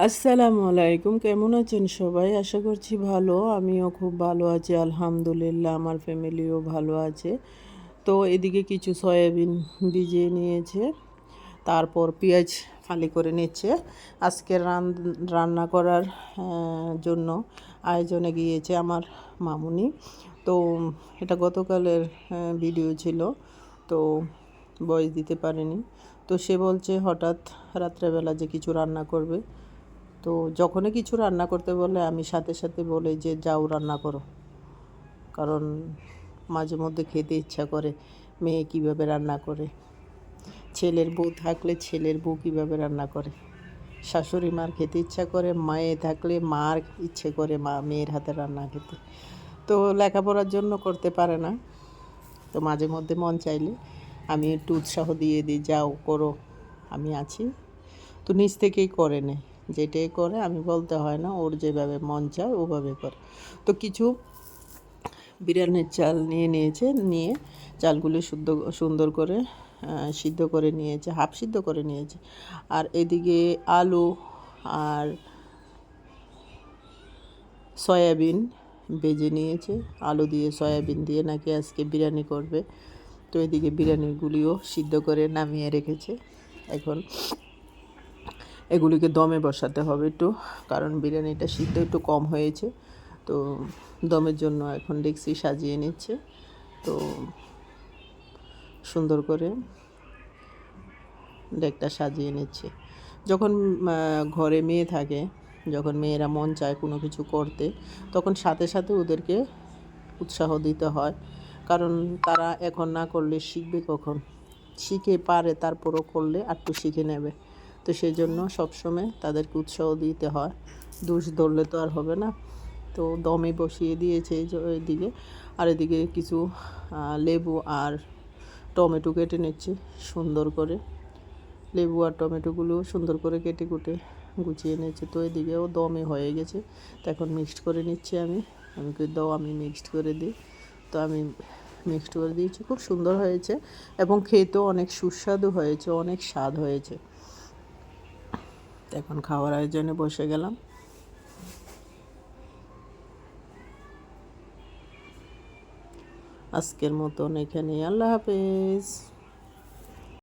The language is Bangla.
আসসালামু আলাইকুম, কেমন আছেন সবাই? আশা করছি ভালো। আমিও খুব ভালো আছি আলহামদুলিল্লাহ। আমার ফ্যামিলিও ভালো আছে। তো এদিকে কিছু সয়াবিন ভিজিয়ে নিয়েছে, তারপর পেঁয়াজ ফালি করে নিচ্ছে। আজকে রান্না করার জন্য আয়োজনে গিয়েছে আমার মামুনি। তো এটা গতকালের ভিডিও ছিল, তো ভয়েস দিতে পারিনি। তো সে বলছে হঠাৎ রাত্রেবেলা যে কিছু রান্না করবে। তো যখনই কিছু রান্না করতে বলে আমি সাথে সাথে বলি যে যাও রান্না করো, কারণ মাঝে মধ্যে খেতে ইচ্ছা করে মেয়ে কীভাবে রান্না করে, ছেলের বউ থাকলে ছেলের বউ কীভাবে রান্না করে, শাশুড়ি মার খেতে ইচ্ছা করে, মায়ে থাকলে মার ইচ্ছে করে মেয়ের হাতে রান্না খেতে। তো লেখাপড়ার জন্য করতে পারে না, তো মাঝে মধ্যে মন চাইলে আমি একটু উৎসাহ দিয়ে দিই, যাও করো, আমি আছি। তো নিজ থেকেই করে নেয়, যেটাই করে আমি বলতে হয় না, ওর যেভাবে মন চায় ওভাবে করে। তো কিছু বিরিয়ানির চাল নিয়েছে, নিয়ে চালগুলি সুন্দর করে সিদ্ধ করে নিয়েছে, হাফ সিদ্ধ করে নিয়েছে। আর এদিকে আলু আর সয়াবিন ভেজে নিয়েছে, আলু দিয়ে সয়াবিন দিয়ে নাকি আজকে বিরিয়ানি করবে। তো এদিকে বিরিয়ানিগুলিও সিদ্ধ করে নামিয়ে রেখেছে। এখন এগুলিকে দমে বসাতে হবে একটু, কারণ বিরিয়ানিটা সিদ্ধ একটু কম হয়েছে। তো দমের জন্য এখন ডেকচি সাজিয়ে নিচ্ছে। তো সুন্দর করে ডেকটা সাজিয়ে নিচ্ছে। যখন ঘরে মেয়ে থাকে, যখন মেয়েরা মন চায় কোনো কিছু করতে, তখন সাথে সাথে ওদেরকে উৎসাহ দিতে হয়, কারণ তারা এখন না করলে শিখবে কখন? শিখে পারে, তারপরও করলে একটু শিখে নেবে। তো সেই জন্য সবসময় তাদেরকে উৎসাহ দিতে হয়, দোষ ধরলে তো আর হবে না। তো দমে বসিয়ে দিয়েছে এদিকে। আর এদিকে কিছু লেবু আর টমেটো কেটে নিচ্ছে সুন্দর করে। লেবু আর টমেটোগুলো সুন্দর করে কেটে কুটে গুছিয়ে নিচ্ছে। তো এদিকেও দমে হয়ে গেছে। তো এখন মিক্সড করে নিচ্ছি আমি দাও আমি মিক্সড করে দিই। তো আমি মিক্সড করে দিয়েছি, খুব সুন্দর হয়েছে এবং খেতেও অনেক সুস্বাদু হয়েছে, অনেক স্বাদ হয়েছে। এখন খাওয়ার আয়োজনে বসে গেলাম। আজকের মতন এখানেই, আল্লাহ হাফেজ।